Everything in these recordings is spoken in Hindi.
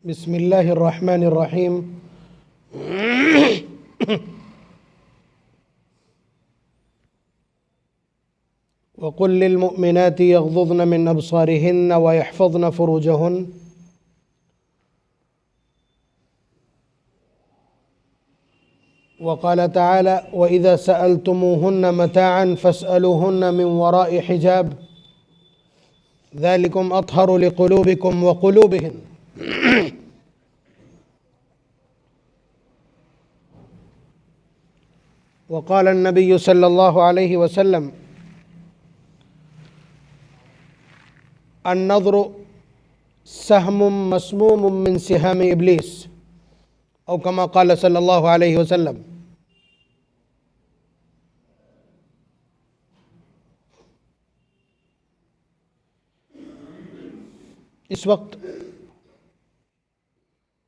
बिस्मिल्लाहिर्रहमानिर्रहीम। वक़ुल लिल्मुअमिनाति यग़्ज़ुज़्न मिन अब्सारिहिन्न व यहफ़ज़्न फ़ुरूजहन्न व क़ाल तआला व इज़ा सअल्तुमूहुन्न मताअन फ़स्अलूहुन्न मिन वराइ हिजाब ज़ालिकुम अत्हरु लिक़ुलूबिकुम व क़ुलूबिहिन। वक़ाल अन्नबिय्यु सल्लल्लाहु अलैहि वसल्लम अन्नज़्रु सहमुम मस्मूमुम मिन सिहामि इब्लीस औ कमा क़ाल सल्लल्लाहु अलैहि वसल्लम। इस वक्त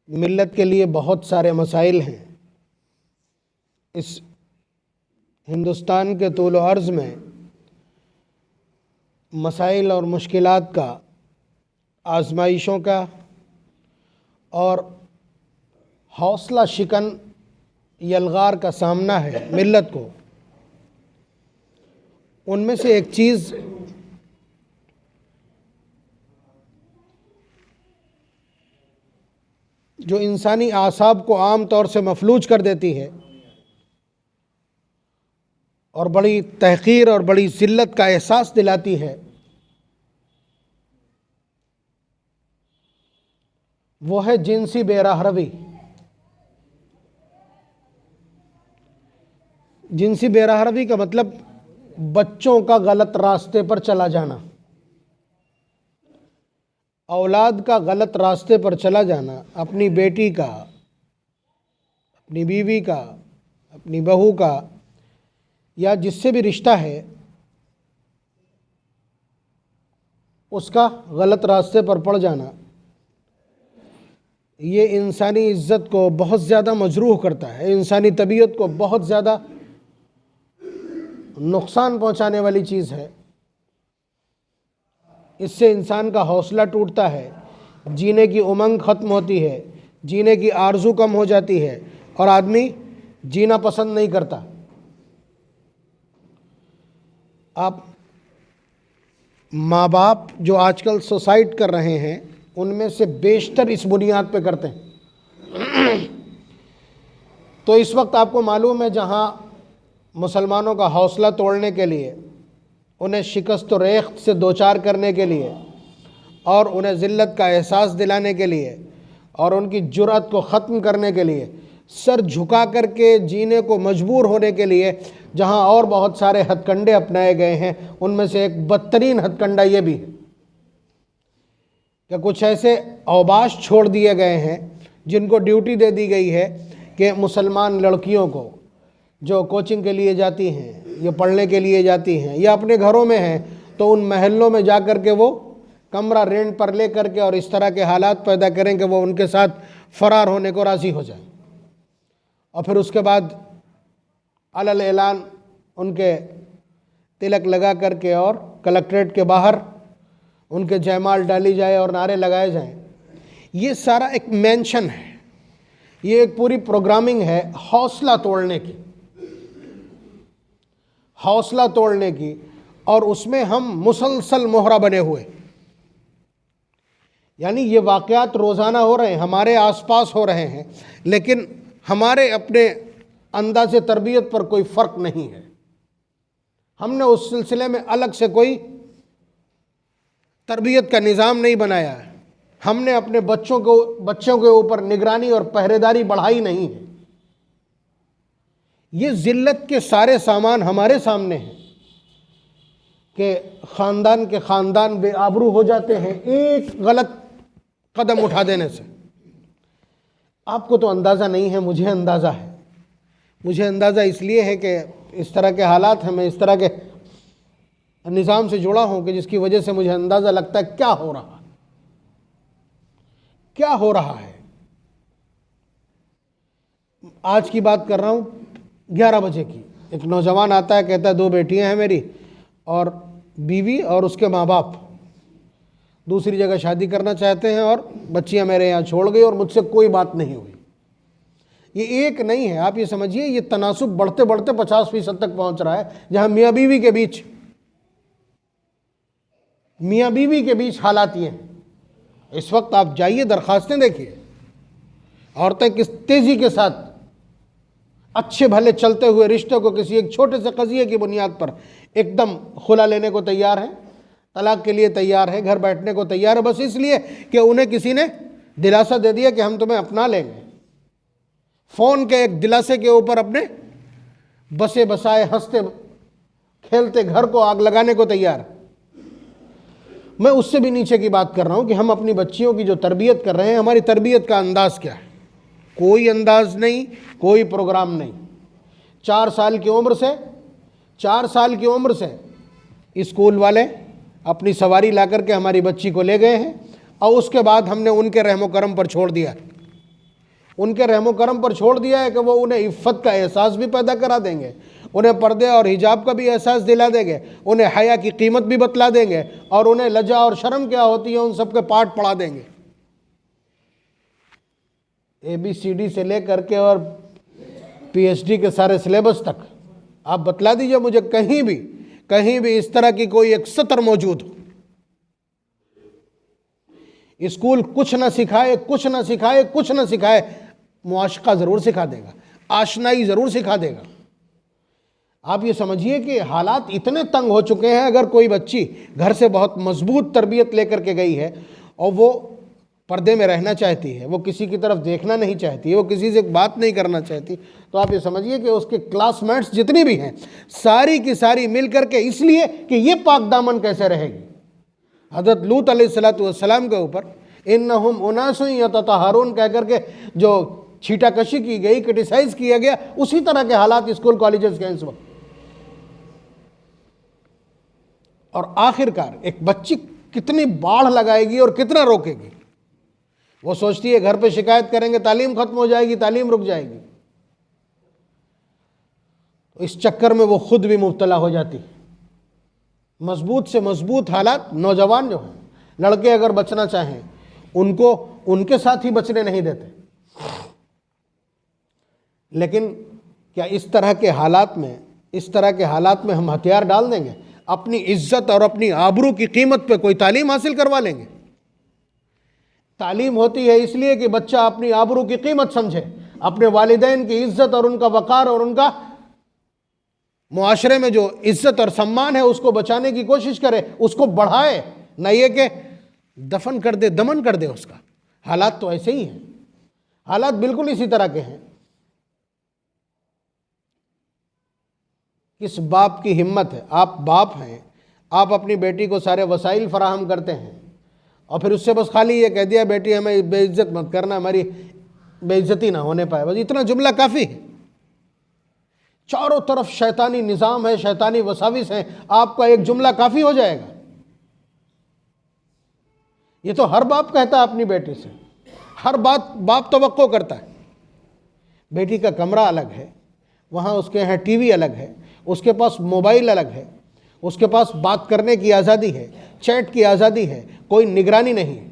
मिल्लत के लिए बहुत सारे मसाइल हैं। इस हिंदुस्तान के तूल अर्ज़ में मसाइल और मुश्किलात का, आज़माइशों का और हौसला शिकन यलगार का सामना है मिल्लत को। उनमें से एक चीज़ जो इंसानी आसाब को आम तौर से मफलूज कर देती है और बड़ी तहक़ीर और बड़ी ज़िल्लत का एहसास दिलाती है, वो है जिनसी बेराहरवी। जिनसी बेराहरवी का मतलब बच्चों का गलत रास्ते पर चला जाना, औलाद का गलत रास्ते पर चला जाना। अपनी बेटी का, अपनी बीवी का, अपनी बहू का या जिससे भी रिश्ता है उसका गलत रास्ते पर पड़ जाना, ये इंसानी इज़्ज़त को बहुत ज़्यादा मजरूह करता है, इंसानी तबीयत को बहुत ज़्यादा नुकसान पहुंचाने वाली चीज़ है। इससे इंसान का हौसला टूटता है, जीने की उमंग ख़त्म होती है, जीने की आरज़ू कम हो जाती है और आदमी जीना पसंद नहीं करता। आप माँ बाप जो आजकल सुसाइड कर रहे हैं उनमें से बेशतर इस बुनियाद पे करते हैं। तो इस वक्त आपको मालूम है, जहाँ मुसलमानों का हौसला तोड़ने के लिए, उन्हें शिकस्त व रेख्त से दो चार करने के लिए और उन्हें ज़िल्लत का एहसास दिलाने के लिए और उनकी जुर्अत को ख़त्म करने के लिए, सर झुका करके जीने को मजबूर होने के लिए जहाँ और बहुत सारे हथकंडे अपनाए गए हैं, उनमें से एक बदतरीन हथकंडा ये भी है कि कुछ ऐसे अवबाश छोड़ दिए गए हैं जिनको ड्यूटी दे दी गई है कि मुसलमान लड़कियों को जो कोचिंग के लिए जाती हैं या पढ़ने के लिए जाती हैं या अपने घरों में हैं, तो उन महल्लों में जा कर के वो कमरा रेंट पर ले करके और इस तरह के हालात पैदा करें कि वो उनके साथ फ़रार होने को राज़ी हो जाए और फिर उसके बाद अलल ऐलान उनके तिलक लगा करके और कलेक्ट्रेट के बाहर उनके जयमाल डाली जाए और नारे लगाए जाएं। ये सारा एक मेंशन है, ये एक पूरी प्रोग्रामिंग है हौसला तोड़ने की, हौसला तोड़ने की। और उसमें हम मुसलसल मोहरा बने हुए, यानी ये वाक़यात रोज़ाना हो रहे हैं, हमारे आसपास हो रहे हैं, लेकिन हमारे अपने अंदाज़े तरबियत पर कोई फ़र्क नहीं है। हमने उस सिलसिले में अलग से कोई तरबियत का निज़ाम नहीं बनाया है, हमने अपने बच्चों के ऊपर निगरानी और पहरेदारी बढ़ाई नहीं है। ये ज़िल्लत के सारे सामान हमारे सामने हैं कि ख़ानदान के ख़ानदान बेआबरू हो जाते हैं एक गलत कदम उठा देने से। आपको तो अंदाज़ा नहीं है, मुझे अंदाज़ा है। मुझे अंदाज़ा इसलिए है कि इस तरह के हालात हैं, मैं इस तरह के निज़ाम से जुड़ा हूँ कि जिसकी वजह से मुझे अंदाज़ा लगता है क्या हो रहा है, क्या हो रहा है। आज की बात कर रहा हूँ, 11 बजे की। एक नौजवान आता है, कहता है 2 बेटियां हैं मेरी और बीवी और उसके माँ बाप। दूसरी जगह शादी करना चाहते हैं और बच्चियां मेरे यहाँ छोड़ गई और मुझसे कोई बात नहीं हुई। ये एक नहीं है, आप ये समझिए ये तनासुब बढ़ते बढ़ते 50% तक पहुंच रहा है, जहां मियाँ बीवी के बीच हालात ये हैं। इस वक्त आप जाइए, दरखास्तें देखिए, औरतें किस तेजी के साथ अच्छे भले चलते हुए रिश्ते को किसी एक छोटे से कजिए की बुनियाद पर एकदम खुला लेने को तैयार है, तलाक के लिए तैयार है, घर बैठने को तैयार है, बस इसलिए कि उन्हें किसी ने दिलासा दे दिया कि हम तुम्हें अपना लेंगे। फोन के एक दिलासे के ऊपर अपने बसे बसाए हंसते खेलते घर को आग लगाने को तैयार। मैं उससे भी नीचे की बात कर रहा हूं कि हम अपनी बच्चियों की जो तरबियत कर रहे हैं, हमारी तरबियत का अंदाज क्या है? कोई अंदाज नहीं, कोई प्रोग्राम नहीं। 4 साल की उम्र से स्कूल वाले अपनी सवारी ला करके हमारी बच्ची को ले गए हैं और उसके बाद हमने उनके रहमो करम पर छोड़ दिया है कि वो उन्हें इफ़्फ़त का एहसास भी पैदा करा देंगे, उन्हें पर्दे और हिजाब का भी एहसास दिला देंगे, उन्हें हया की कीमत भी बतला देंगे और उन्हें लज्जा और शर्म क्या होती है उन सब के पाठ पढ़ा देंगे। ABCD से लेकर के और PhD के सारे सिलेबस तक आप बतला दीजिए मुझे कहीं भी इस तरह की कोई एक सत्र मौजूद हो। स्कूल कुछ ना सिखाए, मुआशका ज़रूर सिखा देगा, आशनाई ज़रूर सिखा देगा। आप ये समझिए कि हालात इतने तंग हो चुके हैं, अगर कोई बच्ची घर से बहुत मजबूत तरबियत लेकर के गई है और वो पर्दे में रहना चाहती है, वो किसी की तरफ देखना नहीं चाहती है, वो किसी से बात नहीं करना चाहती, तो आप ये समझिए कि उसके क्लासमेट्स जितनी भी हैं सारी की सारी मिल करके, इसलिए कि ये पाक दामन कैसे रहेगी। हज़रत लूत अलैहिस्सलाम के ऊपर इन्नहुम उनासुन यततहरून कह करके जो छीटाकशी की गई, क्रिटिसाइज किया गया, उसी तरह के हालात स्कूल कॉलेजेस के इस वक्त। और आखिरकार एक बच्ची कितनी बाढ़ लगाएगी और कितना रोकेगी। वो सोचती है घर पे शिकायत करेंगे तालीम खत्म हो जाएगी, तालीम रुक जाएगी। इस चक्कर में वो खुद भी मुब्तला हो जाती है। मजबूत से मजबूत हालात, नौजवान जो हैं, लड़के अगर बचना चाहें उनको उनके साथ ही बचने नहीं देते। लेकिन क्या इस तरह के हालात में हम हथियार डाल देंगे? अपनी इज्जत और अपनी आबरू की कीमत पे कोई तालीम हासिल करवा लेंगे? तालीम होती है इसलिए कि बच्चा अपनी आबरू की कीमत समझे, अपने वालिदैन की इज्जत और उनका वक़ार और उनका मुआशरे में जो इज्जत और सम्मान है उसको बचाने की कोशिश करे, उसको बढ़ाए, न ये कि दफन कर दे, दमन कर दे उसका। हालात तो ऐसे ही हैं, हालात बिल्कुल इसी तरह के हैं। किस बाप की हिम्मत है, आप बाप हैं, आप अपनी बेटी को सारे वसाइल फराहम करते हैं और फिर उससे बस खाली ये कह दिया बेटी हमें बेइज्जत मत करना, हमारी बेइज्जती ना होने पाए, बस इतना जुमला काफ़ी है। चारों तरफ शैतानी निज़ाम है, शैतानी वसाविस है, आपका एक जुमला काफ़ी हो जाएगा। ये तो हर बाप कहता है अपनी बेटी से, हर बाप तवक्को करता है। बेटी का कमरा अलग है, वहाँ उसके यहाँ टीवी अलग है, उसके पास मोबाइल अलग है, उसके पास बात करने की आज़ादी है, चैट की आज़ादी है, कोई निगरानी नहीं है।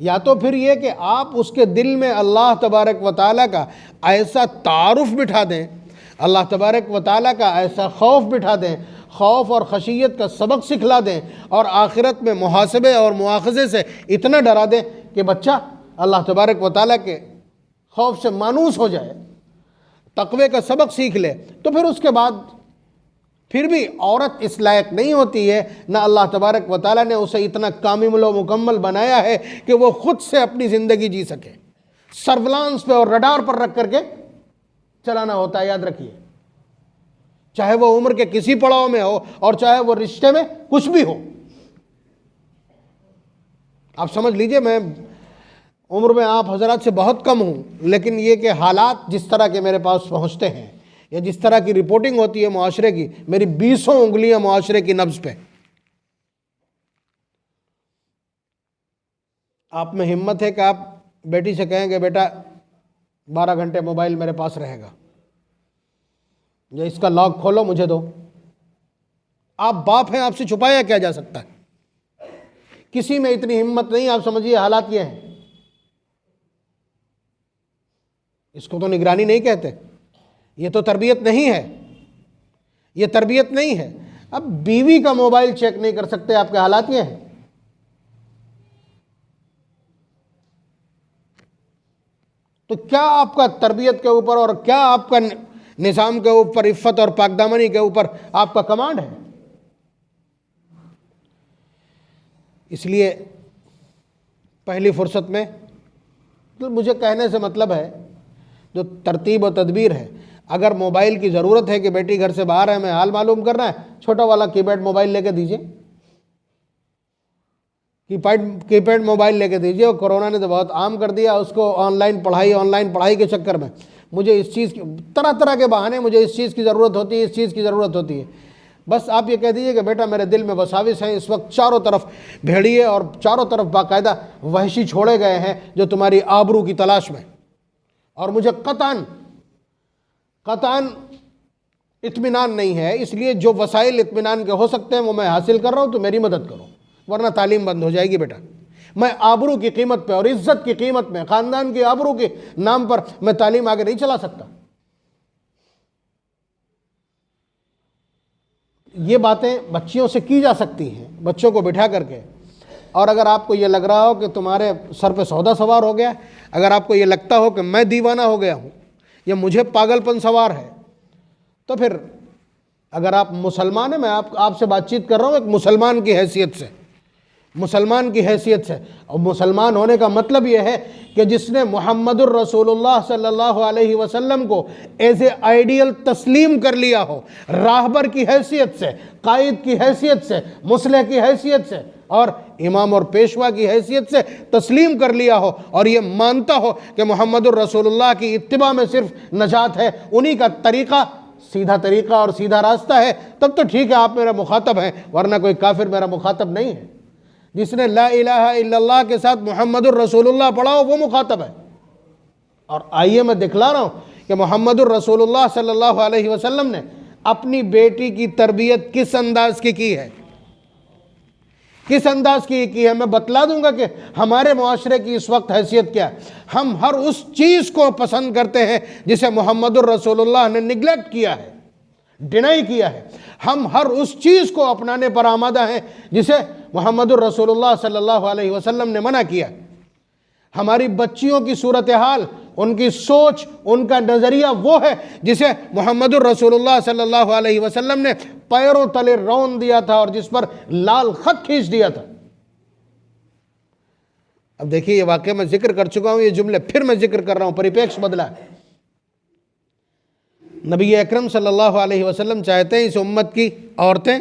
या तो फिर ये कि आप उसके दिल में अल्लाह तबारक व तआला का ऐसा तारुफ बिठा दें, अल्लाह तबारक व तआला का ऐसा खौफ बिठा दें, खौफ और खशियत का सबक सिखला दें और आखिरत में मुहासबे और मुआखज़े से इतना डरा दें कि बच्चा अल्लाह तबारक व तआला के खौफ से मानूस हो जाए, तक़वे का सबक सीख ले। तो फिर उसके बाद फिर भी औरत इस लायक नहीं होती है, ना अल्लाह तबारक व तआला ने उसे इतना कामिल व मुकम्मल बनाया है कि वो खुद से अपनी ज़िंदगी जी सके। सर्विलांस पे और रडार पर रख करके चलाना होता है, याद रखिए, चाहे वो उम्र के किसी पड़ाव में हो और चाहे वो रिश्ते में कुछ भी हो। आप समझ लीजिए, मैं उम्र में आप हजरात से बहुत कम हूँ, लेकिन ये कि हालात जिस तरह के मेरे पास पहुँचते हैं या जिस तरह की रिपोर्टिंग होती है मुआशरे की, मेरी 20 उंगलियां मुआशरे की नब्ज़ पे। आप में हिम्मत है कि आप बेटी से कहेंगे बेटा 12 घंटे मोबाइल मेरे पास रहेगा, या इसका लॉक खोलो मुझे दो? आप बाप हैं, आपसे छुपाया क्या जा सकता है? किसी में इतनी हिम्मत नहीं। आप समझिए हालात ये हैं। इसको तो निगरानी नहीं कहते, ये तो तरबियत नहीं है, ये तरबियत नहीं है। अब बीवी का मोबाइल चेक नहीं कर सकते, आपके हालात ये हैं। तो क्या आपका तरबियत के ऊपर और क्या आपका निज़ाम के ऊपर, इफ़्फ़त और पाकदामनी के ऊपर आपका कमांड है? इसलिए पहली फुर्सत में, तो मुझे कहने से मतलब है जो तरतीब और तदबीर है, अगर मोबाइल की ज़रूरत है कि बेटी घर से बाहर है, हमें हाल मालूम करना है, छोटा वाला कीपैड मोबाइल लेके दीजिए, कीपैड मोबाइल लेके दीजिए। और कोरोना ने तो बहुत आम कर दिया उसको, ऑनलाइन पढ़ाई के चक्कर में मुझे इस चीज़ की तरह तरह के बहाने, मुझे इस चीज़ की ज़रूरत होती है, इस चीज़ की ज़रूरत होती है। बस आप ये कह दीजिए कि बेटा मेरे दिल में वसाविस हैं, इस वक्त चारों तरफ भेड़िए और चारों तरफ बाकायदा वहशी छोड़े गए हैं जो तुम्हारी आबरू की तलाश में, और मुझे कतान इत्मीनान नहीं है, इसलिए जो वसाइल इत्मीनान के हो सकते हैं वो मैं हासिल कर रहा हूँ, तो मेरी मदद करो, वरना तालीम बंद हो जाएगी बेटा। मैं आबरू की कीमत पे और इज्जत की कीमत में, ख़ानदान की आबरू के नाम पर मैं तालीम आगे नहीं चला सकता। ये बातें बच्चियों से की जा सकती हैं, बच्चों को बिठा करके। और अगर आपको ये लग रहा हो कि तुम्हारे सर पे सौदा सवार हो गया, अगर आपको ये लगता हो कि मैं दीवाना हो गया हूँ या मुझे पागलपन सवार है, तो फिर अगर आप मुसलमान हैं, मैं आपसे बातचीत कर रहा हूँ एक मुसलमान की हैसियत से, मुसलमान की हैसियत से। और मुसलमान होने का मतलब यह है कि जिसने मुहम्मदुर रसूलुल्लाह सल्लल्लाहु अलैहि वसल्लम को एज ए आइडियल तस्लीम कर लिया हो, राहबर की हैसियत से, कायद की हैसियत से, मुसलह की हैसियत से और इमाम और पेशवा की हैसियत से तस्लीम कर लिया हो, और ये मानता हो कि मुहम्मदुर रसूलुल्लाह की इत्तिबा में सिर्फ नजात है, उन्हीं का तरीक़ा सीधा तरीक़ा और सीधा रास्ता है, तब तो ठीक है, आप मेरा मुखातब हैं, वरना कोई काफिर मेरा मुखातब नहीं है। जिसने ला इलाहा इल्लल्लाह के साथ मुहम्मदुर रसूलुल्लाह पढ़ा हो वो मुखातब है। और आइए मैं दिखला रहा हूँ कि मुहम्मदुर रसूलुल्लाह सल्लल्लाहु अलैहि वसल्लम ने अपनी बेटी की तरबियत किस अंदाज की है, किस अंदाज की है। मैं बतला दूंगा कि हमारे मुआशरे की इस वक्त हैसियत क्या है। हम हर उस चीज़ को पसंद करते हैं जिसे मुहम्मदुर रसूलुल्लाह ने निगलेक्ट किया है, डिनाई किया है। हम हर उस चीज़ को अपनाने पर आमादा हैं जिसे मुहम्मदुर रसूलुल्लाह सल्लल्लाहु अलैहि वसल्लम ने मना किया। हमारी बच्चियों की सूरत हाल, उनकी सोच, उनका नज़रिया वो है जिसे मुहम्मदुर रसूलुल्लाह सल्लल्लाहु अलैहि वसल्लम ने पैरों तले रौंद दिया था और जिस पर लाल खत खींच दिया था। अब देखिए, ये वाकई मैं जिक्र कर चुका हूं, ये जुमले फिर मैं जिक्र कर रहा हूं, परिप्रेक्ष्य बदला है। नबी अकरम सल्लल्लाहु अलैहि वसल्लम चाहते हैं इस उम्मत की औरतें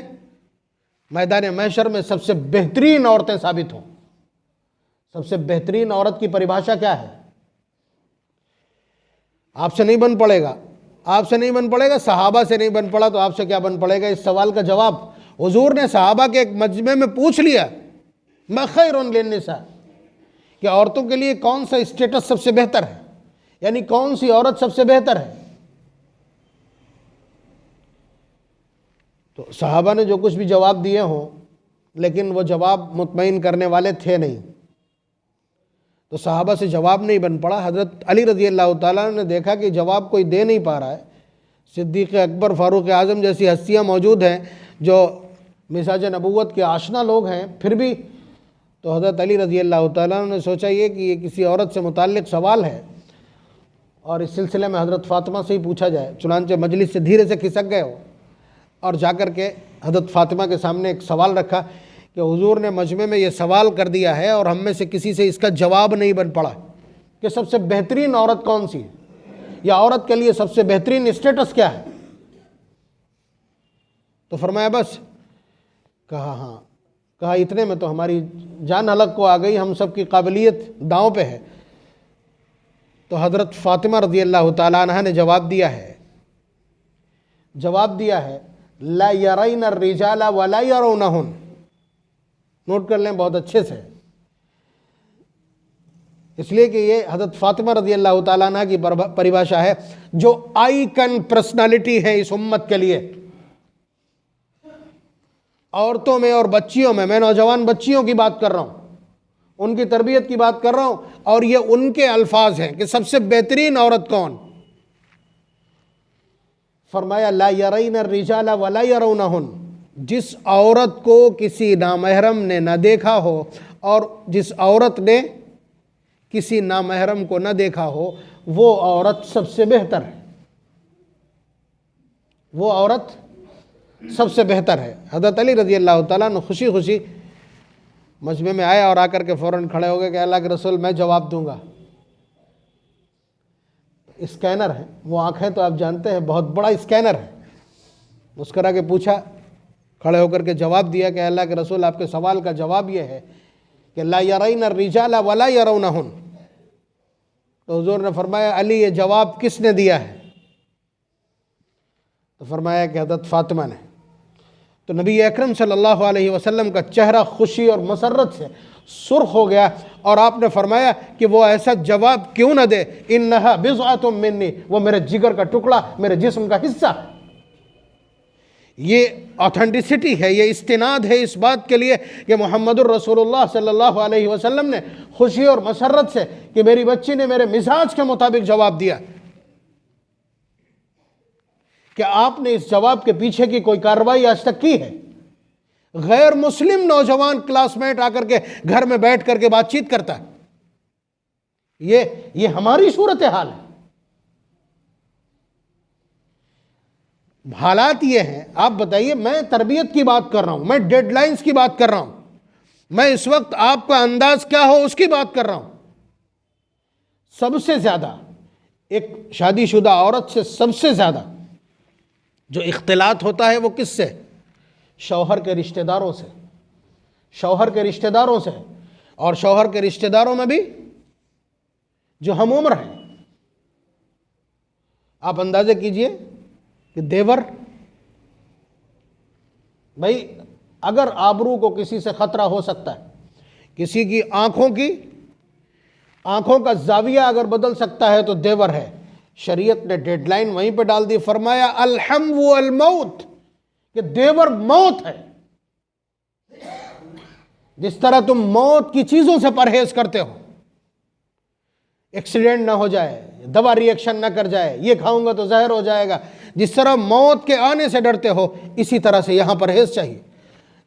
मैदान महशर में सबसे बेहतरीन औरतें साबित हों। सबसे बेहतरीन औरत की परिभाषा क्या है? आपसे नहीं बन पड़ेगा, आपसे नहीं बन पड़ेगा, सहाबा से नहीं बन पड़ा तो आपसे क्या बन पड़ेगा? इस सवाल का जवाब हुजूर ने सहाबा के एक मजमे में पूछ लिया, मैं खैरुन लिन्निसा, कि औरतों के लिए कौन सा स्टेटस सबसे बेहतर है, यानी कौन सी औरत सबसे बेहतर है। तो सहाबा ने जो कुछ भी जवाब दिए हों, लेकिन वो जवाब मुतमईन करने वाले थे नहीं, तो सहाबा से जवाब नहीं बन पड़ा। हज़रत अली रज़ी अल्लाह ताला ने देखा कि जवाब कोई दे नहीं पा रहा है। सिद्दीक़ अकबर, फ़ारूक़ आज़म जैसी हस्तियाँ मौजूद हैं जो मिज़ाज नबूवत के आशना लोग हैं, फिर भी तो हज़रत अली रज़ी अल्लाह ताला ने सोचा ये कि ये किसी औरत से मुताल्लिक़ सवाल है और इस सिलसिले में हज़रत फ़ातिमा से ही पूछा जाए। चुनांचे मजलिस से धीरे से खिसक गए हो और जाकर के हज़रत फ़ातिमा के सामने एक सवाल रखा कि हुजूर ने मजमे में ये सवाल कर दिया है और हम में से किसी से इसका जवाब नहीं बन पड़ा कि सबसे बेहतरीन औरत कौन सी है, या औरत के लिए सबसे बेहतरीन स्टेटस क्या है। तो फरमाया बस, कहा हाँ, कहा इतने में तो हमारी जान हलक को आ गई, हम सब की काबिलियत दांव पे है। तो हज़रत फ़ातिमा रज़ी अल्लाह ताला अन्हा ने जवाब दिया है ला यरैन अर्रिजाला वला यरौनहुन। नोट कर लें बहुत अच्छे से, इसलिए कि ये हज़रत फ़ातिमा रज़ी अल्लाह ताला अन्हा की परिभाषा है जो आइकन पर्सनालिटी है इस उम्मत के लिए। औरतों में और बच्चियों में, मैं नौजवान बच्चियों की बात कर रहा हूँ, उनकी तरबियत की बात कर रहा हूँ, और ये उनके अल्फाज हैं कि सबसे बेहतरीन औरत कौन। फरमाया ला यरैन रिजाला वला यरौनहुन, जिस औरत को किसी नामहरम ने न देखा हो और जिस औरत ने किसी नामहरम को न देखा हो, वो औरत सबसे बेहतर है, वो औरत सबसे बेहतर है। हज़रत अली रज़ी अल्लाह ताला अन्हु खुशी खुशी मजमे में आया और आकर के फ़ौरन खड़े हो गए कि अल्लाह के रसूल मैं जवाब दूंगा। स्कैनर है, वो आंखें तो आप जानते हैं बहुत बड़ा स्कैनर है। मुस्करा के पूछा, खड़े होकर के जवाब दिया कि अल्लाह के रसूल आपके सवाल का जवाब ये है कि ला यरैन रिजाला वला यरौनहुन। तो हुजूर ने फरमाया अली ये जवाब किसने दिया है? तो फरमाया कि हज़रत फातिमा ने। तो नबी अकरम सल्लल्लाहु अलैहि वसल्लम का चेहरा खुशी और मसरत से सुर्ख हो गया और आपने फरमाया कि वो ऐसा जवाब क्यों न दे, इन्नहा बिज़अतुम मिन्नी, वो मेरे जिगर का टुकड़ा, मेरे जिस्म का हिस्सा। ये ऑथेंटिसिटी है, ये इस्तिनाद है इस बात के लिए कि मोहम्मदुर रसूलुल्लाह सल्लल्लाहु अलैहि वसल्लम ने खुशी और मसरत से कि मेरी बच्ची ने मेरे मिजाज के मुताबिक जवाब दिया, कि आपने इस जवाब के पीछे की कोई कार्रवाई आज तक की है? गैर मुस्लिम नौजवान क्लासमेट आकर के घर में बैठ करके बातचीत करता है। ये हमारी सूरत हाल है। हालात ये हैं, आप बताइए, मैं तरबियत की बात कर रहा हूं, मैं डेडलाइंस की बात कर रहा हूं, मैं इस वक्त आपका अंदाज क्या हो उसकी बात कर रहा हूं। सबसे ज्यादा एक शादीशुदा औरत से सबसे ज्यादा जो इख्तिलात होता है वो किससे? शौहर के रिश्तेदारों से, शौहर के रिश्तेदारों से, और शौहर के रिश्तेदारों में भी जो हम उम्र हैं। आप अंदाजे कीजिए कि देवर, भाई अगर आबरू को किसी से खतरा हो सकता है, किसी की आंखों का जाविया अगर बदल सकता है तो देवर है। शरीयत ने डेडलाइन वहीं पे डाल दी, फरमाया अलहम व अल मौत, कि देवर मौत है। जिस तरह तुम मौत की चीजों से परहेज करते हो, एक्सीडेंट ना हो जाए, दवा रिएक्शन ना कर जाए, ये खाऊंगा तो जहर हो जाएगा, जिस तरह मौत के आने से डरते हो, इसी तरह से यहां परहेज चाहिए।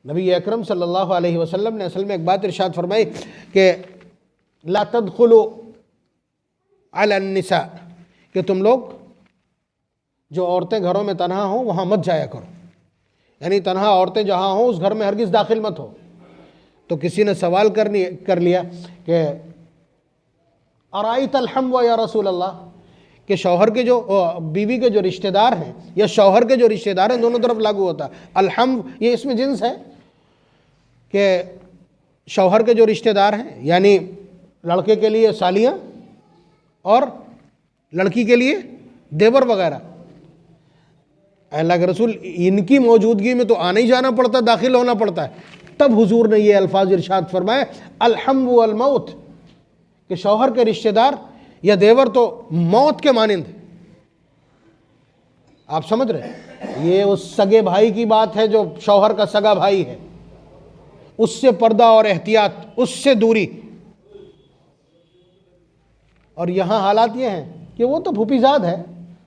नबी अकरम सल्लल्लाहु अलैहि वसल्लम ने असल में एक बात इरशाद फरमाई कि ला तदखुलू अला निसा, कि तुम लोग जो औरतें घरों में तन्हा हो वहां मत जाया करो, यानी तन्हा औरतें जहां हो उस घर में हरगिज दाखिल मत हो। तो किसी ने सवाल कर लिया कि अराइत अलहम व या रसूल अल्लाह, कि शौहर के जो बीवी के जो रिश्तेदार हैं या शौहर के जो रिश्तेदार हैं, दोनों तरफ लागू होता है। अलहम ये इसमें जिन्स है कि शौहर के जो रिश्तेदार हैं, यानी लड़के के लिए सालियाँ और लड़की के लिए देवर वगैरह। अल्लाह के रसूल, इनकी मौजूदगी में तो आना ही जाना पड़ता, दाखिल होना पड़ता है। तब हुजूर ने ये अल्फाज इरशाद फरमाए अलहम वल मौत, कि शौहर के रिश्तेदार या देवर तो मौत के मानिंद है। आप समझ रहे? ये उस सगे भाई की बात है जो शौहर का सगा भाई है, उससे पर्दा और एहतियात, उससे दूरी। और यहां हालात ये हैं कि वो तो फूफीजाद है,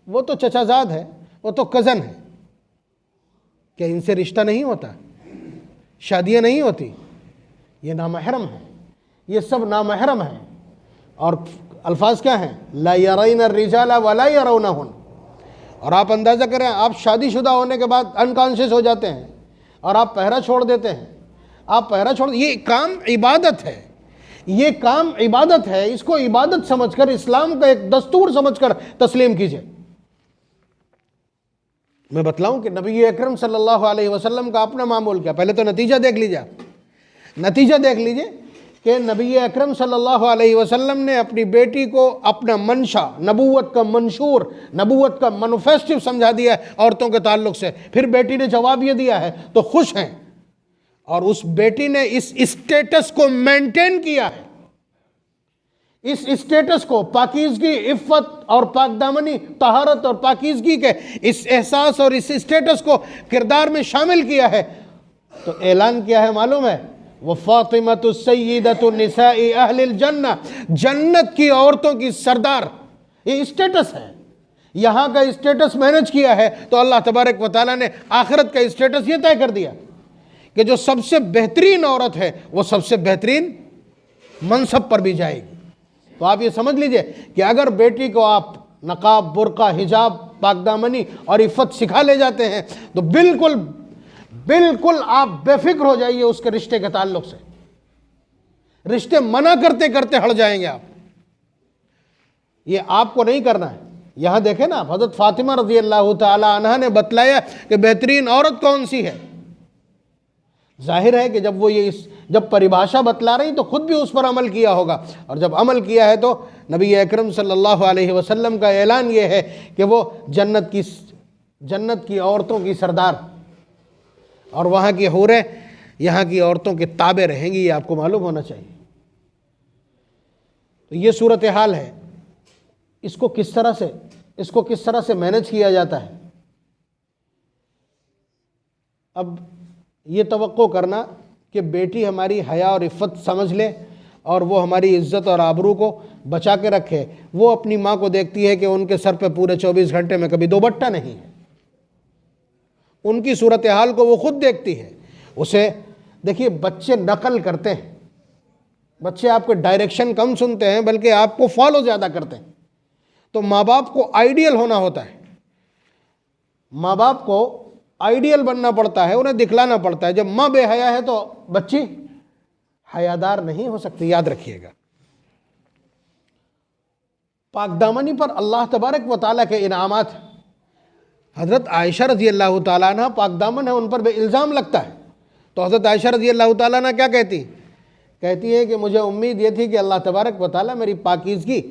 वो तो चचाजाद है, वो तो कज़न है, क्या इनसे रिश्ता नहीं होता? शादियां नहीं होती? ये नामहरम है, ये सब नामहरम है। और अल्फाज क्या हैं? ला यरैन रिजाला वला यरौनहुन। और आप अंदाज़ा करें, आप शादीशुदा होने के बाद अनकॉन्शियस हो जाते हैं और आप पहरा छोड़ देते हैं। आप पहरा छोड़, ये काम इबादत है, ये काम इबादत है। इसको इबादत समझकर, इस्लाम का एक दस्तूर समझकर तस्लीम कीजिए। मैं बतलाऊं कि नबी अकरम सल्लल्लाहु अलैहि वसल्लम का अपना मामूल क्या। पहले तो नतीजा देख लीजिए, नतीजा देख लीजिए कि नबी अकरम सल्लल्लाहु अलैहि वसल्लम ने अपनी बेटी को अपना मंशा, नबूवत का मंशूर, नबूवत का मैनिफेस्टो समझा दिया है औरतों के ताल्लुक से। फिर बेटी ने जवाब ये दिया है तो खुश हैं, और उस बेटी ने इस स्टेटस को मेंटेन किया है। इस स्टेटस को, पाकीज़गी, इफ़्फ़त और पाकदामनी, तहारत और पाकीज़गी के इस एहसास और इस स्टेटस को किरदार में शामिल किया है। तो ऐलान क्या है मालूम है, वह फातिमतु सय्यिदतु निसाई अहलिल जन्नह, जन्नत की औरतों की सरदार। ये स्टेटस है, यहाँ का स्टेटस मैनेज किया है तो अल्लाह तबारक व तआला ने आखिरत का स्टेटस ये तय कर दिया कि जो सबसे बेहतरीन औरत है वो सबसे बेहतरीन मनसब पर भी जाएगी। तो आप ये समझ लीजिए कि अगर बेटी को आप नकाब, बुर्का, हिजाब, पाकदामनी और इफ़्फ़त सिखा ले जाते हैं तो बिल्कुल बिल्कुल आप बेफिक्र हो जाइए उसके रिश्ते के ताल्लुक से। रिश्ते मना करते करते हट जाएंगे आप। ये आपको नहीं करना है। यहां देखें ना, हज़रत फातिमा रज़ी अल्लाह ताला अन्हा ने बतलाया कि बेहतरीन औरत कौन सी है। जाहिर है कि जब वो जब परिभाषा बतला रही तो खुद भी उस पर अमल किया होगा, और जब अमल किया है तो नबी अकरम सल्लल्लाहु अलैहि वसल्लम का ऐलान ये है कि वो जन्नत की औरतों की सरदार और वहाँ की हूरें यहाँ की औरतों के ताबे रहेंगी। ये आपको मालूम होना चाहिए। तो ये सूरत हाल है। इसको किस तरह से मैनेज किया जाता है। अब ये तवक्को करना कि बेटी हमारी हया और इफ़्फ़त समझ ले और वो हमारी इज़्ज़त और आबरू को बचा के रखे, वो अपनी माँ को देखती है कि उनके सर पे पूरे 24 घंटे में कभी दोपट्टा नहीं है। उनकी सूरत हाल को वो खुद देखती है। उसे देखिए, बच्चे नकल करते हैं, बच्चे आपके डायरेक्शन कम सुनते हैं बल्कि आपको फॉलो ज़्यादा करते हैं। तो माँ बाप को आइडियल होना होता है, माँ बाप को आइडियल बनना पड़ता है, उन्हें दिखलाना पड़ता है। जब माँ बेहया है तो बच्ची हयादार नहीं हो सकती, याद रखिएगा। पाकदामनी पर अल्लाह तबारक व तआला के इनामात हैं। हज़रत आयशा रज़ी अल्लाह ताला अन्हा पाकदामन है, उन पर इल्ज़ाम लगता है तो हज़रत आयशा रज़ी अल्लाह ताला अन्हा क्या कहती है कि मुझे उम्मीद ये थी कि अल्लाह तबारक व तआला मेरी पाकीज़गी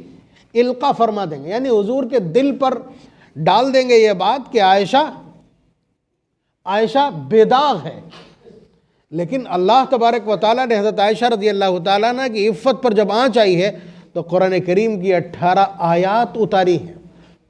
इल्का फरमा देंगे, यानी हुजूर के दिल पर डाल देंगे ये बात कि आयशा बेदाग है। लेकिन अल्लाह तबारक व तआला ने हज़रत आयशा रज़ी अल्लाह ताला अन्हा की इफ़्फ़त पर जब आँच आई है तो कुरान करीम की 18 आयात उतारी हैं।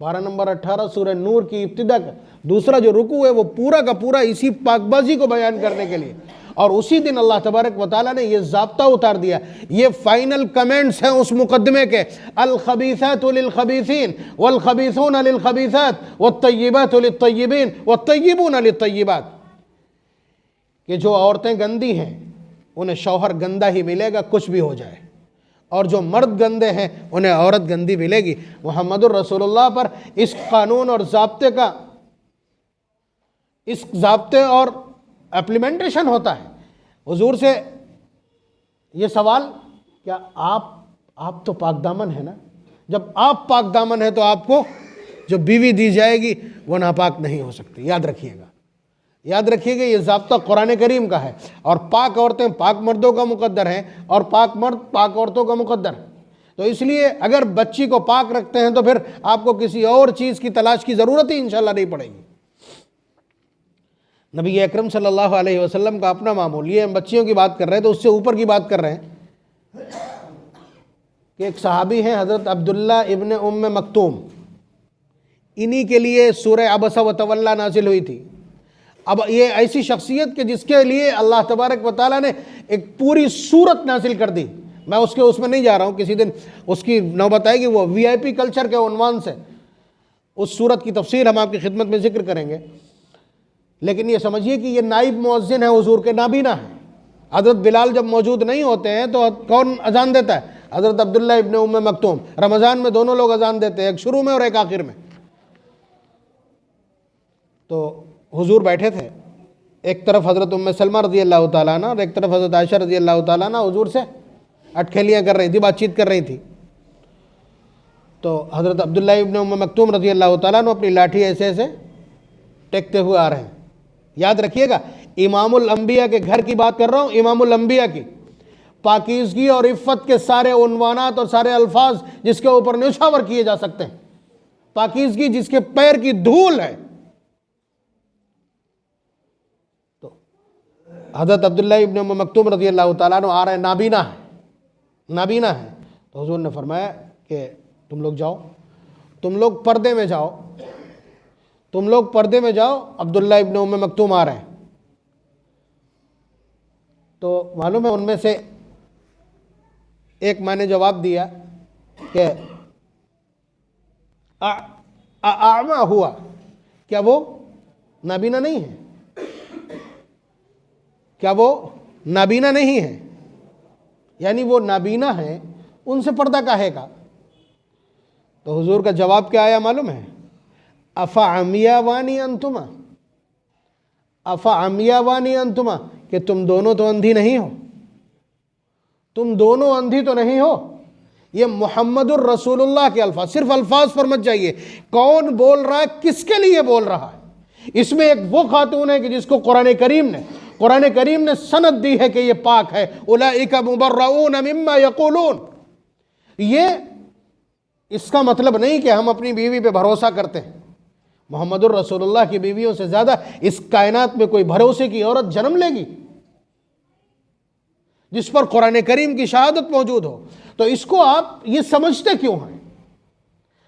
12 नंबर 18 सूरह नूर की इब्तिदा का दूसरा जो रुकू है वो पूरा का पूरा इसी पाकबाजी को बयान करने के लिए, और उसी दिन अल्लाह तबारक व तआला ने ये ज़ाब्ता उतार दिया। ये फाइनल कमेंट्स हैं उस मुकदमे के, अल खबीसातु लिल खबीसीन वल खबीसून लिल खबीसात वत्तय्यिबातु लित तय्यिबीन वत्तय्यिबून लित तय्यिबात, कि जो औरतें गंदी हैं उन्हें शौहर गंदा ही मिलेगा कुछ भी हो जाए, और जो मर्द गंदे हैं उन्हें औरत गंदी मिलेगी। मुहम्मदुर रसूलुल्लाह पर इस कानून और ज़ाब्ते और एप्लीमेंटेशन होता है। हुजूर से ये सवाल, क्या आप तो पाकदामन है ना, जब आप पाकदामन है तो आपको जो बीवी दी जाएगी वो नापाक नहीं हो सकती। याद रखिएगा ये ज़ाब्ता कुरान करीम का है, और पाक औरतें पाक मर्दों का मुकद्दर हैं और पाक मर्द पाक औरतों का मुकद्दर है। तो इसलिए अगर बच्ची को पाक रखते हैं तो फिर आपको किसी और चीज़ की तलाश की ज़रूरत ही इंशाल्लाह नहीं पड़ेगी। नबी अकरम सल्लल्लाहु अलैहि वसल्लम का अपना मामूल, ये हम बच्चियों की बात कर रहे हैं तो उससे ऊपर की बात कर रहे हैं कि एक सहाबी हैं हज़रत अब्दुल्ला इब्न उम्म मक्तूम, इन्हीं के लिए सूरह अबसा व तवल्ला नाजिल हुई थी। अब ये ऐसी शख्सियत के जिसके लिए अल्लाह तबारक व तआला ने एक पूरी सूरत नाजिल कर दी। मैं उसमें नहीं जा रहा हूँ, किसी दिन उसकी नौबत आएगी, वो VIP कल्चर के उन्वान से उस सूरत की तफसीर हम आपकी खिदमत में जिक्र करेंगे। लेकिन ये समझिए कि ये नाइब मुअज्जिन है, हुजूर के नाबीना है। हज़रत बिलाल जब मौजूद नहीं होते हैं तो कौन अजान देता है? हज़रत अब्दुल्ला इब्न उम्म मक्तूम। रमज़ान में दोनों लोग अजान देते हैं, एक शुरू में और एक आखिर में। तो हुजूर बैठे थे, एक तरफ हज़रत उम्मे सलमा रज़ी अल्लाह ताला अन्हा और एक तरफ हज़रत आयशा रज़ी अल्लाह ताला अन्हा हुजूर से अटखेलियाँ कर रही थी, बातचीत कर रही थी। तो हज़रत अब्दुल्ला इब्न उम्म मक्तूम रज़ी अल्लाह ताला अन्हु अपनी लाठी ऐसे ऐसे टेकते हुए आ रहे हैं। याद रखिएगा, इमामुल अंबिया के घर की बात कर रहा हूँ, इमामुल अंबिया की। पाकीज़गी और इफ़्फ़त के सारे उन्वानात और सारे अल्फाज जिसके ऊपर न्यौछावर किए जा सकते हैं, पाकीज़गी जिसके पैर की धूल है। तो हज़रत अब्दुल्ला इब्न उम्म मक्तूम रज़ी अल्लाह ताला अन्हु आ रहे हैं, नाबीना है। तो हुजूर ने फरमाया कि तुम लोग जाओ, तुम लोग पर्दे में जाओ, अब्दुल्ला इब्न उम्म मक्तूम आ रहे हैं। तो मालूम है उनमें से एक मैंने जवाब दिया कि आमा हुआ, क्या वो नाबीना नहीं है? क्या वो नाबीना नहीं है? यानी वो नाबीना है, उनसे पर्दा काहे का? तो हुजूर का जवाब क्या आया मालूम है? अफा अमिया वानी अंतुमा, अफा अमिया वानी अंतुमा, कि तुम दोनों तो अंधी नहीं हो, तुम दोनों अंधी तो नहीं हो। ये मुहम्मदुर रसूलुल्लाह के अल्फाज, सिर्फ अल्फाज पर मत जाइए, कौन बोल रहा है, किसके लिए बोल रहा है। इसमें एक वो खातून है कि जिसको कुरान करीम ने सनद दी है कि ये पाक है। उलाइका मुबर्रऊन मिम्मा यक़ूलून। ये इसका मतलब नहीं कि हम अपनी बीवी पे भरोसा करते हैं। मोहम्मदुर रसूलुल्लाह की बीवियों से ज्यादा इस कायनात में कोई भरोसे की औरत जन्म लेगी जिस पर कुरान करीम की शहादत मौजूद हो। तो इसको आप ये समझते क्यों हैं?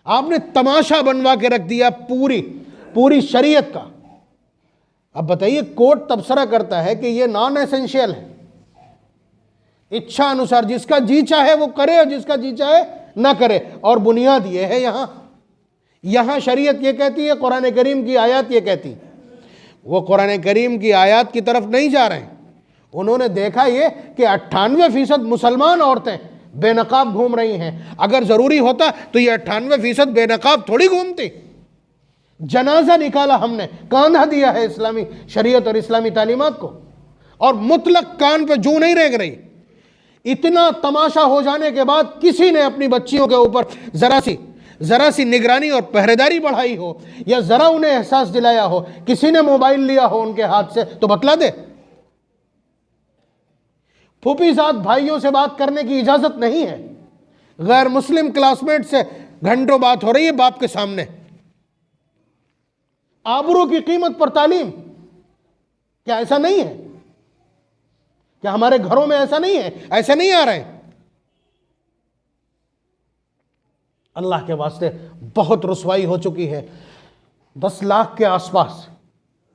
आपने तमाशा बनवा के रख दिया पूरी शरीयत का। अब बताइए, कोर्ट तबसरा करता है कि ये नॉन एसेंशियल है, इच्छा अनुसार जिसका जी चाहे वो करे और जिसका जी चाहे ना करे। और बुनियाद ये है, यहां शरीयत ये कहती है, कुरान करीम की आयत ये कहती है। वो कुरान करीम की आयत की तरफ नहीं जा रहे हैं। उन्होंने देखा ये कि 98% मुसलमान औरतें बेनकाब घूम रही हैं। अगर जरूरी होता तो ये 98% बेनकाब थोड़ी घूमती। जनाजा निकाला हमने, कांधा दिया है इस्लामी शरीयत और इस्लामी तालीमात को, और मुतलक कान पे जू नहीं रह रही। इतना तमाशा हो जाने के बाद किसी ने अपनी बच्चियों के ऊपर जरा सी निगरानी और पहरेदारी बढ़ाई हो, या जरा उन्हें एहसास दिलाया हो, किसी ने मोबाइल लिया हो उनके हाथ से, तो बतला दे। फूफीजाद भाइयों से बात करने की इजाजत नहीं है। गैर मुस्लिम क्लासमेट से घंटों बात हो रही है बाप के सामने। आबरू की कीमत पर तालीम, क्या ऐसा नहीं है? क्या हमारे घरों में ऐसा नहीं है? ऐसे नहीं आ रहे हैं? अल्लाह के वास्ते बहुत रुसवाई हो चुकी है। 10 लाख के आसपास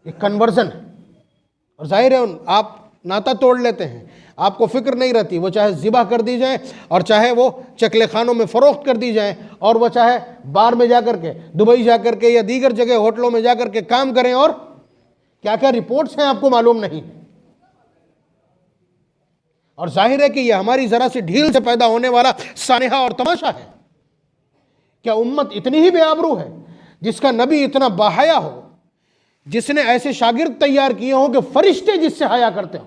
एक कन्वर्जन है, और जाहिर है आप नाता तोड़ लेते हैं, आपको फिक्र नहीं रहती। वो चाहे ज़िबा कर दी जाए, और चाहे वो चकले खानों में फ़रोख्त कर दी जाए, और वो चाहे बार में जाकर के, दुबई जाकर के या दीगर जगह होटलों में जाकर के काम करें, और क्या क्या रिपोर्ट्स हैं आपको मालूम नहीं। और जाहिर है कि यह हमारी ज़रा सी ढील से पैदा होने वाला सानेहा और तमाशा है। क्या उम्मत इतनी ही बेआबरू है जिसका नबी इतना बाहया हो, जिसने ऐसे शागिर्द तैयार किए हों कि फरिश्ते जिससे हया करते हो।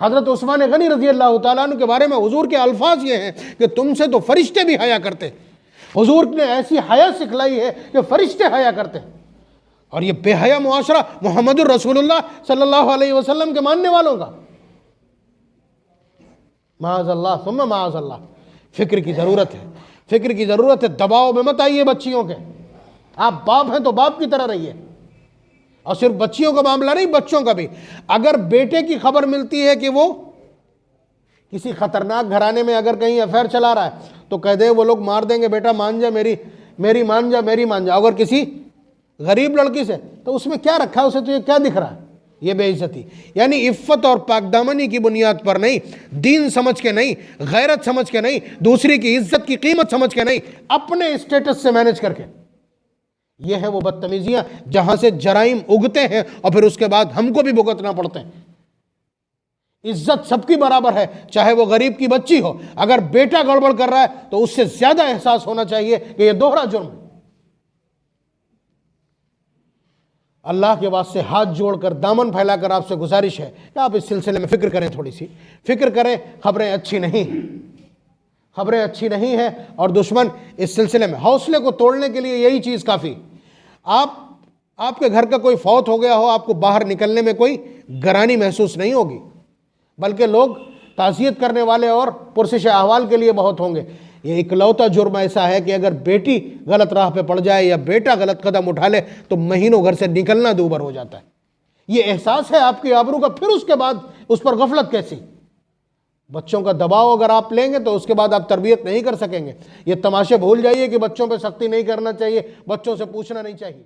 हजरत उस्मान गनी रजी अल्लाह तआला अन्हु के बारे में हुजूर के अल्फाज ये हैं कि तुमसे तो फरिश्ते भी हया करते। हुजूर ने ऐसी हया सिखलाई है कि फरिश्ते हया करते। और ये बेहया मुआशरा मुहम्मदुर रसूलुल्लाह सल्लल्लाहु अलैहि वसल्लम के मानने वालों का। माअज़ल्लाह सुम्मा माअज़ल्लाह। फिक्र की ज़रूरत है, फिक्र की ज़रूरत है। दबाव में मत आइए बच्चियों के। आप बाप हैं तो बाप की तरह रहिए। और सिर्फ बच्चियों का मामला नहीं, बच्चों का भी। अगर बेटे की खबर मिलती है कि वो किसी खतरनाक घराने में अगर कहीं अफेयर चला रहा है, तो कह दे वो लोग मार देंगे, बेटा मान जा, मेरी मान जा। अगर किसी गरीब लड़की से, तो उसमें क्या रखा है, उसे तुझे क्या दिख रहा है? ये बेइज्जती। यानी इफ्फत और पाकदामनी की बुनियाद पर नहीं, दीन समझ के नहीं, गैरत समझ के नहीं, दूसरी की इज्जत की कीमत समझ के नहीं, अपने स्टेटस से मैनेज करके। ये है वो बदतमीजियां जहां से जराइम उगते हैं और फिर उसके बाद हमको भी भुगतना पड़ते हैं। इज्जत सबकी बराबर है, चाहे वो गरीब की बच्ची हो। अगर बेटा गड़बड़ कर रहा है तो उससे ज्यादा एहसास होना चाहिए कि यह दोहरा जुर्म है। अल्लाह के वास्ते हाथ जोड़कर, दामन फैलाकर आपसे गुजारिश है कि आप इस सिलसिले में फिक्र करें, थोड़ी सी फिक्र करें। खबरें अच्छी नहीं है, और दुश्मन इस सिलसिले में हौसले को तोड़ने के लिए यही चीज़ काफ़ी। आपके घर का कोई फौत हो गया हो, आपको बाहर निकलने में कोई गरानी महसूस नहीं होगी, बल्कि लोग ताज़ियत करने वाले और पुरसिश अहवाल के लिए बहुत होंगे। ये इकलौता जुर्म ऐसा है कि अगर बेटी गलत राह पे पड़ जाए या बेटा गलत कदम उठा ले तो महीनों घर से निकलना दूभर हो जाता है। ये एहसास है आपकी आबरू का, फिर उसके बाद उस पर गफलत कैसी? बच्चों का दबाव अगर आप लेंगे तो उसके बाद आप तरबियत नहीं कर सकेंगे। ये तमाशे भूल जाइए कि बच्चों पे सख्ती नहीं करना चाहिए, बच्चों से पूछना नहीं चाहिए।